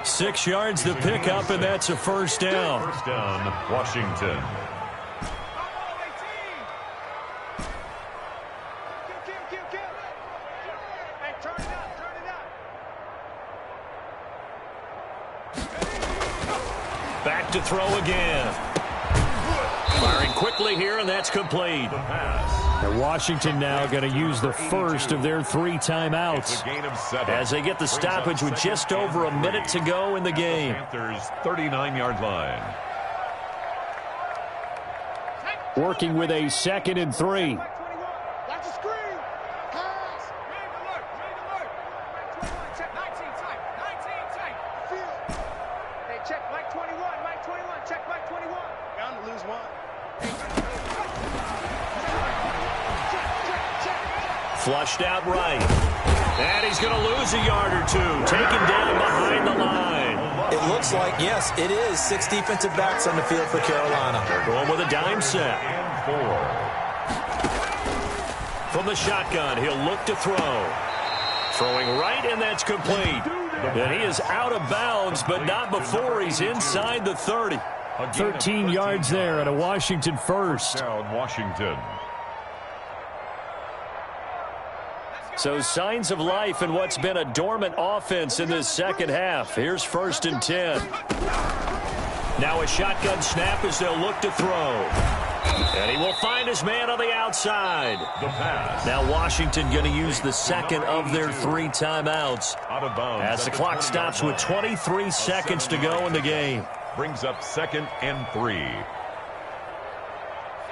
6 yards the pickup, and that's a first down. First down, Washington. Hey, turn it up, turn it up. Back to throw again. Firing quickly here, and that's complete. The pass. And Washington now going to use the first of their 3 timeouts It's a gain of 7. as they get the stoppage with just over a minute to go in the game. Panthers 39-yard line. Working with a 2nd and 3. Watch the screen. Pass. Ready to work. Ready to work. Mike 21, check 19 tight. 19 tight. Field. Hey, check Mike 21. Mike 21. Check Mike 21. Bound to lose one. Flushed out right. And he's going to lose a yard or 2. Taken down behind the line. It looks like, yes, it is 6 defensive backs on the field for Carolina. They're going with a dime set. From the shotgun, he'll look to throw. Throwing right, and that's complete. And he is out of bounds, but not before he's inside the 30. 13 yards there and a Washington first. Down Washington. So signs of life in what's been a dormant offense in this second half. Here's 1st and 10. Now a shotgun snap as they'll look to throw. And he will find his man on the outside. The pass. Now Washington going to use the 2nd of their 3 timeouts. Out of bounds. As the clock stops with 23 seconds to go in the game. Brings up 2nd and 3.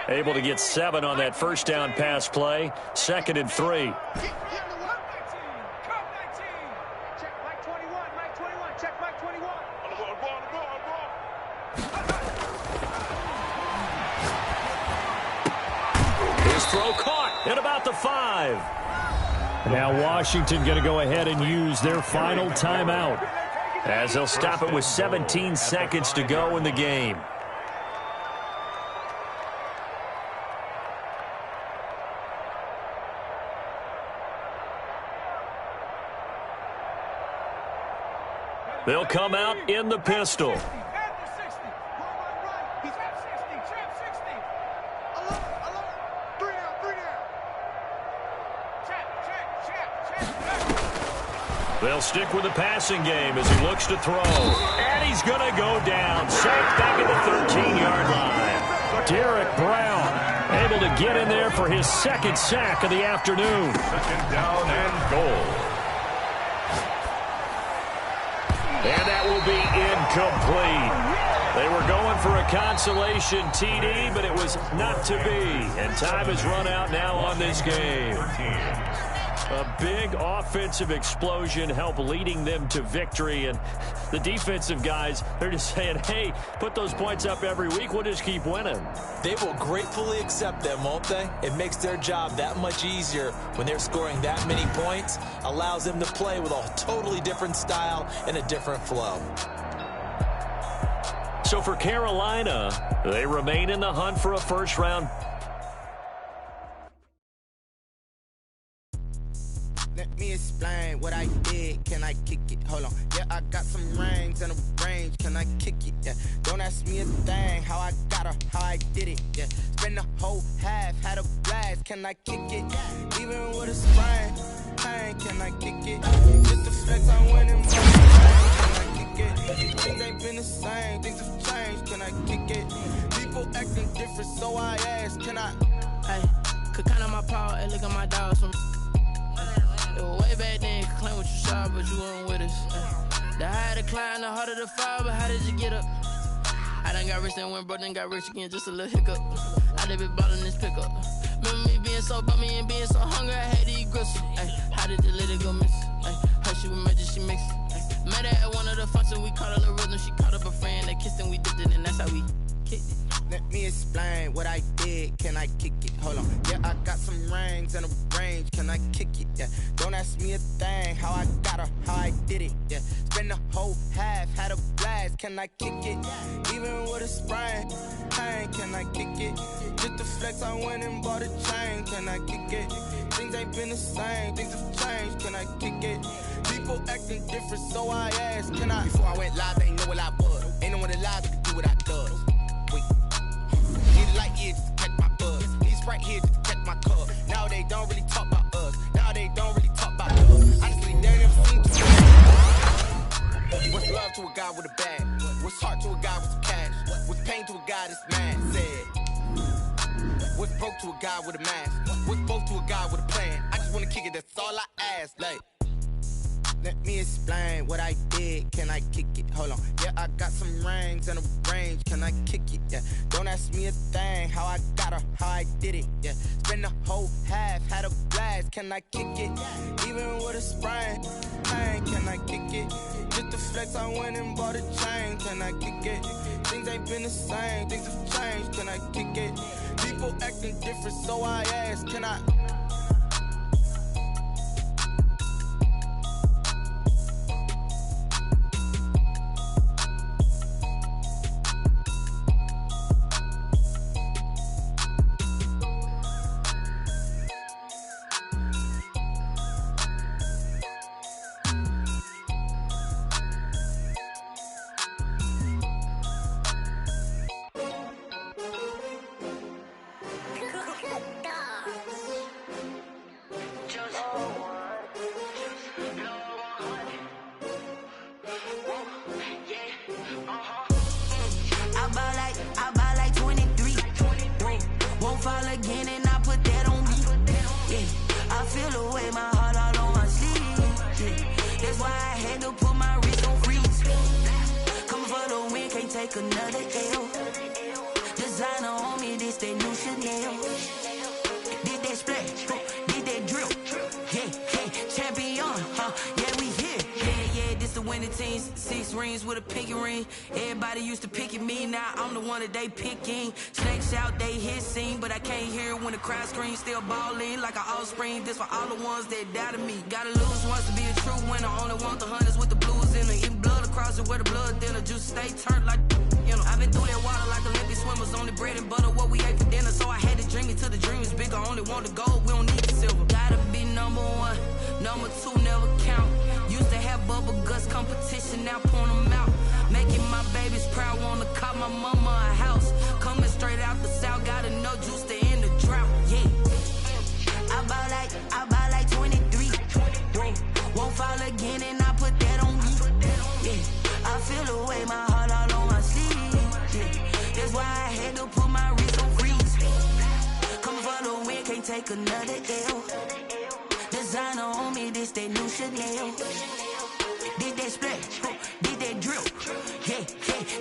Able to get 7 on that first down pass play. 2nd and 3. Check Mike 21. Mike 21. Check Mike 21. the 5. Now Washington going to go ahead and use their final timeout, as they'll stop it with 17 seconds to go in the game. They'll come out in the pistol. They'll stick with the passing game as he looks to throw. And he's going to go down. Sacked back at the 13-yard line. Derek Brown able to get in there for his second sack of the afternoon. Second down and goal. And that will be incomplete. They were going for a consolation TD, but it was not to be. And time has run out now on this game. A big offensive explosion helped leading them to victory. And the defensive guys, they're just saying, hey, put those points up every week. We'll just keep winning. They will gratefully accept them, won't they? It makes their job that much easier when they're scoring that many points. Allows them to play with a totally different style and a different flow. So for Carolina, they remain in the hunt for a first-round. Let me explain what I did. Can I kick it? Hold on. Yeah, I got some rings and a range. Can I kick it? Yeah. Don't ask me a thing. How I got her, how I did it. Yeah. Spend the whole half, had a blast. Can I kick it? Even with a sprain. Pain, can I kick it? Just the flex, I went in my brain. Can I kick it? Things ain't been the same. Things have changed. Can I kick it? People acting different, so I ask. Can I? Hey, could count on my power and look at my dogs from. It was way back then, could claim what you saw, but you weren't with us. The higher the climb, the harder the fall, but how did you get up? I done got rich and went broke, then got rich again, just a little hiccup. I done been ballin' this pickup. Remember me being so bummy and being so hungry, I had to eat gristle. How did the lady go miss? Her she was magic, she mixed. Met her at one of the functions, we caught a little rhythm, she caught up a friend, they kissed and we dipped it, and that's how we kicked it. Let me explain what I did. Can I kick it? Hold on. Yeah, I got some rings and a range. Can I kick it? Yeah. Don't ask me a thing. How I got her, how I did it. Yeah. Spend the whole half, had a blast. Can I kick it? Even with a sprain. Pain, can I kick it? Just the flex, I went and bought a chain. Can I kick it? Things ain't been the same. Things have changed. Can I kick it? People acting different, so I asked. Can I? Before I went live, they ain't know what I was. Ain't no one alive that could do what I does. Need a light here just to catch my buzz. Need Sprite here just to catch my cup. Now they don't really talk about us. Now they don't really talk about us. Honestly, they never seen you. What's love to a guy with a bag? What's heart to a guy with some cash? What's pain to a guy that's mad? Said. What's broke to a guy with a mask? What's both to a guy with a plan? I just wanna kick it, that's all I ask. Like, let me explain what I did. Can I kick it? Hold on. Yeah, I got some rings and a range. Can I kick it? Yeah. Don't ask me a thing. How I got her, how I did it. Yeah. Spend the whole half, had a blast. Can I kick it? Even with a sprain. Pain, can I kick it? Just the flex, I went and bought a chain. Can I kick it? Things ain't been the same. Things have changed. Can I kick it? People acting different, so I ask. Can I? many teams, 6 rings with a pinky ring. Everybody used to pick at me, now I'm the one that they picking. Snakes out, they hit scene, but I can't hear it when the crowd screams. Still balling like an offspring. This for all the ones that doubted me. Gotta lose once to be a true winner. Only want the hunters with the blues in it. Eating blood across it where the blood thinner. Juice stay turned like, you know. I've been through that water like Olympic swimmers. Only bread and butter, what we ate for dinner. So I had to dream it till the dream is bigger. Only want the gold, we don't need the silver. Gotta be number 1, number 2 never count. Used to have bubble guts competition, now point them out. Making my babies proud, wanna call my mama a house. Coming straight out the south, gotta know juice to end the drought, yeah. I bought like 23. Whoa, won't fall again and I put that on me. Yeah, I feel the way, my heart all on my sleeve. Yeah, that's why I had to put my wrist on freeze. Coming for the win, can't take another L. Designer on me, this that new Chanel. Did that splash, did that drill. Yeah,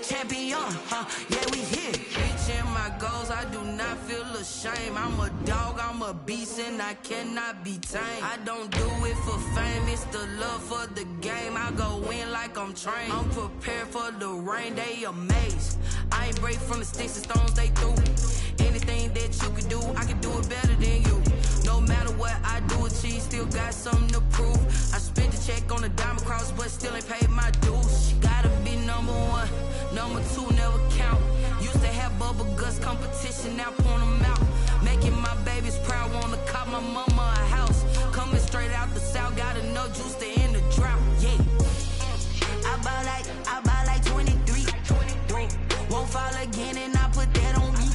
champion, yeah, we here. Reaching my goals, I do not feel ashamed. I'm a dog, I'm a beast, and I cannot be tamed. I don't do it for fame, it's the love for the game. I go in like I'm trained. I'm prepared for the rain, they amazed. I ain't break from the sticks and stones they threw. Anything that you can do, I can do it better than you. No matter what I do, achieve, still got something to prove. I spent the check on the diamond cross, but still ain't paid my dues. Gotta be number 1, number 2 never count. Used to have bubble guts competition, now point them out. Making my babies proud, wanna call my mama a house. Coming straight out the south, gotta know juice to end the drought, yeah. I bought like 23. Won't fall again and I put that on me.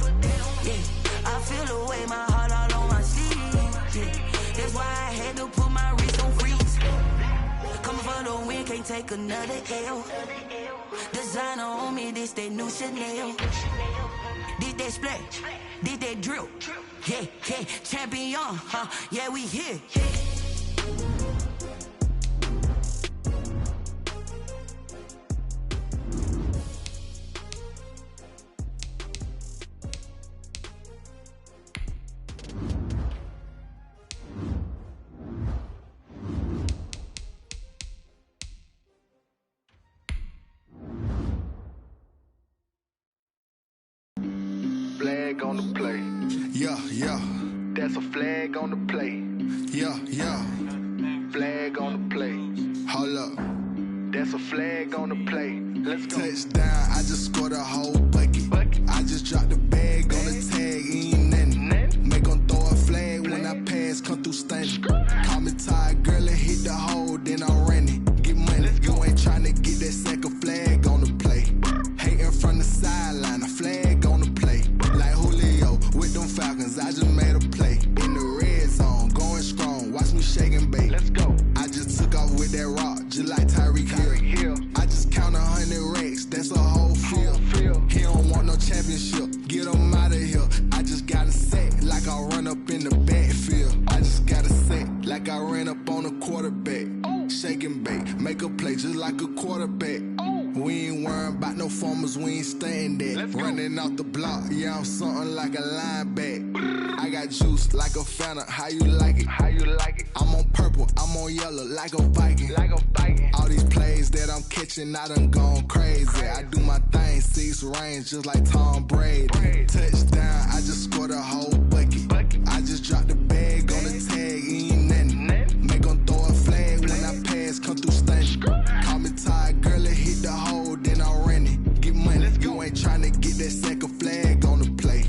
Yeah, I feel the way, my heart all on my sleeve. Yeah, that's why I had to put my wrist on freeze. Coming for the win, can't take another L. Designer on me, this that new Chanel. Did that splash, did that drill. Yeah, champion, yeah, we here. Flag on the play. Yeah. That's a flag on the play. Yeah. Flag on the play. Hold up. That's a flag on the play. Let's go. Touchdown, I just scored a whole bucket. I just dropped the bag on the tag, ain't nothing. Make them throw a flag when I pass, come through stunning. Call me tired, girl, and hit the hole, then I'm running. Get money, you ain't tryna get that second flag on the play. Hating from the sideline, a flag on the play. Like Julio with them Falcons, I just made a play. In the red zone, going strong, watch me shake and bake. Let's go. I just took off with that rock, just like Tyreek Hill. I just count 100 racks, that's a whole field. He don't want no championship, get him out of here. I just got a set, like I run up in the backfield. I just got a set, like I ran up on a quarterback. Shake and bake, make a play just like a quarterback. We ain't worrying about no formers, we ain't staying there. Running off the block, yeah, I'm something like a linebacker. I got juice like a Fanta, how you like it? I'm on purple, I'm on yellow, like a Viking. All these plays that I'm catching, I done gone crazy. I do my thing, 6 range, just like Tom Brady. Touchdown, I just scored a whole bucket. I just dropped the bag on the tag, ain't nothing. Make them throw a flag when I pass, come through stunning. Call me tired, girl, and hit the hole, then I'm running. Get money, you ain't tryna get that second flag on the play.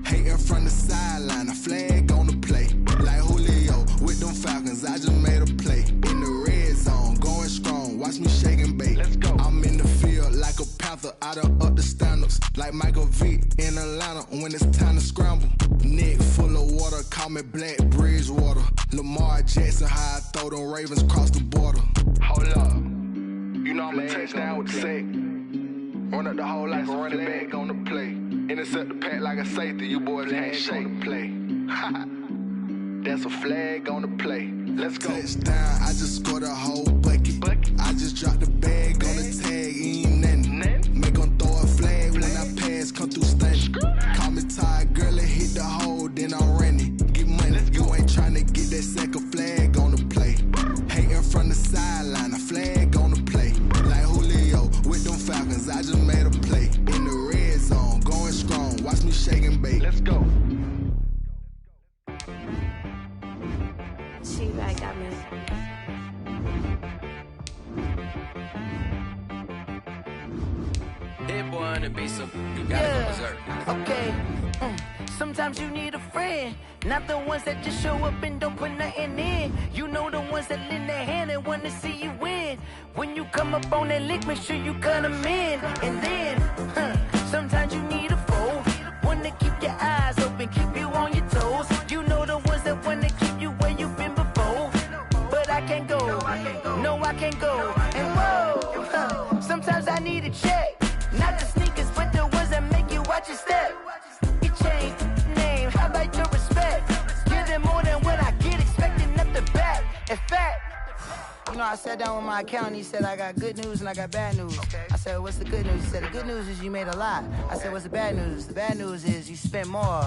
Hating from the sideline, a flag on the play. Like Julio with them Falcons, I just made a play. In the red zone, going strong, watch me shake and bake. I'm in the field like a panther, I done up the standards. Like Michael Vick in Atlanta when it's time to scramble. Neck full of water, call me Black Bridgewater. Lamar Jackson, how I throw them Ravens across the border. Hold up, you know I'm a touchdown with the sack. Run up the hole like a running back on the play. Intercept the pack like a safety, you boys ain't shake the play. That's a flag on the play. Let's go. Touchdown, I just scored a whole bucket. I just dropped the bag on the tag, ain't nothing. Make them throw a flag when I pass, come through stunning. Call me tired, girl, and hit the hole, then I'm running. Get money, you ain't tryna get that second flag on the play. Hating from the sideline, a flag on the play. Like make. Let's go. She back got me. Hit boy on the beat, so you gotta go berserk. Okay. Sometimes you need a friend, not the ones that just show up and don't put nothing in. You know the ones that lend their hand and want to see you win. When you come up on that lick, make sure you cut them in. And then, sometimes you need a foe, one to keep your eyes open, keep you on your toes. You know the ones that want to keep you where you've been before. But I can't go, no I can't go. And whoa, sometimes I need a check. Not the sneakers, but the ones that make you watch your step. You change name, how about your respect? Give them more than what I get, expecting nothing back. In fact, you know, I sat down with my accountant, he said I got good news and I got bad news. I said, what's the good news? He said, the good news is you made a lot. I said, what's the bad news? The bad news is you spent more.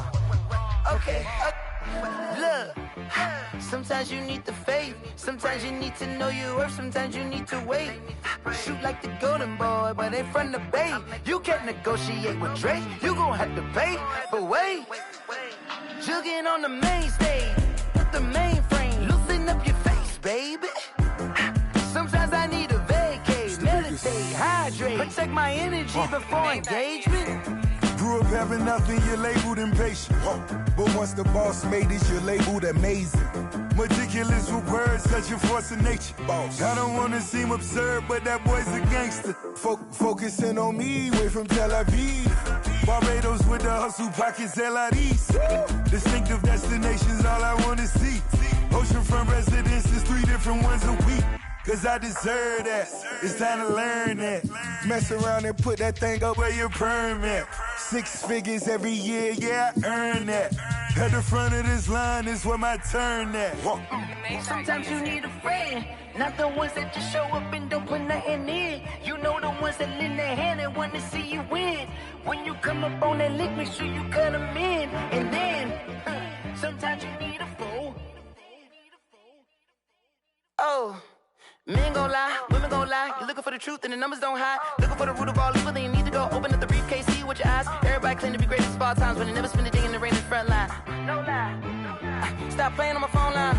Okay. Look, sometimes you need the faith, sometimes you need to know your worth, sometimes you need to wait. Shoot like the golden boy, but they from the bay. You can't negotiate with Drake, you gon' have to pay. But wait, jugging on the main stage, the mainframe, loosen up your face, baby. Sometimes I need a vacate, meditate, hydrate, protect my energy before engagement. Grew up having nothing, you're labeled impatient. But once the boss made it, you're labeled amazing. Meticulous with words, such a force of nature. I don't wanna seem absurd, but that boy's a gangster. Focusing on me, way from Tel Aviv. Barbados with the hustle pockets, LIDs. Distinctive destinations, all I wanna see. Oceanfront residences, 3 different ones a week. Cause I deserve that, it's time to learn that. Mess around and put that thing up where your perm at. 6 figures every year, yeah, I earn that. At the front of this line is where my turn at. Sometimes you need a friend, not the ones that just show up and don't put nothing in. You know the ones that lend their hand and want to see you win. When you come up on that lick, make sure you cut them in. And then, sometimes you need a foe. Oh. Men gon' lie, women gon' lie. You're looking for the truth and the numbers don't hide. Looking for the root of all evil, then you need to go open up the briefcase, see with your eyes. Everybody claim to be greatest of all times, but they never spend a day in the rain in the front line. No lie. Stop playing on my phone line.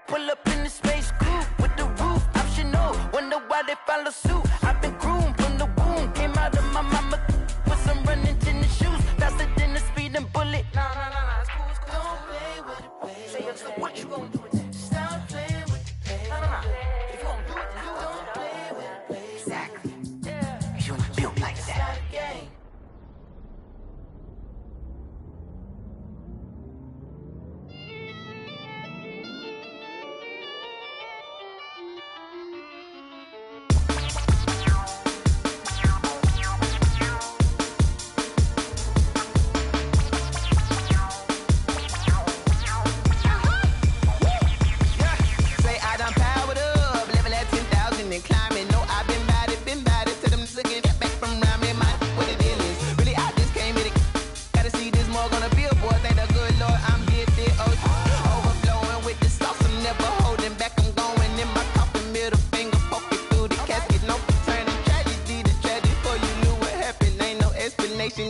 Pull up in the space coupe with the roof optional. Wonder why they follow suit. I've been groomed from the womb. Came out of my mama with some running tennis shoes. Faster than the speeding bullet. Nah, it's cool, it's cool. Don't play with it, baby. Say, so what you gon' do with it? Stop playing with it. If you gon' do it, then you don't play with it, baby. Exactly. Yeah. You ain't built like that.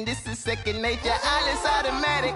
This is second nature, all is automatic.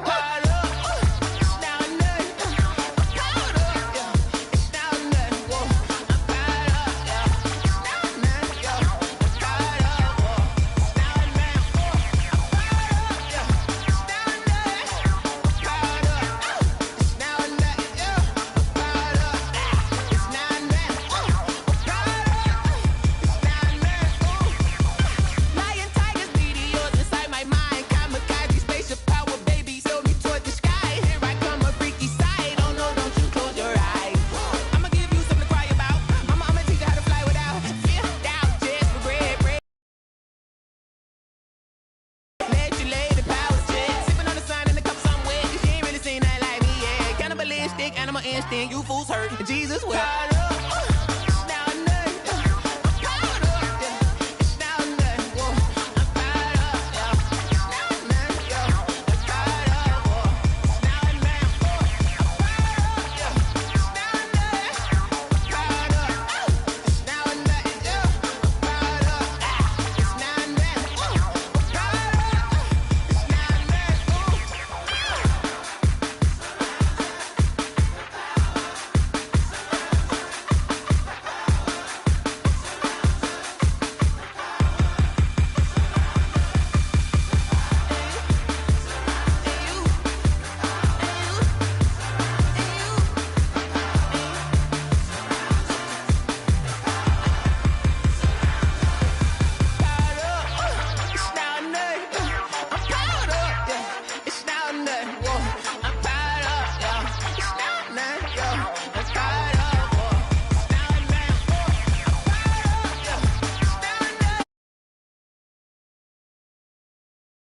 Animal instinct, you fools hurt. Jesus, well.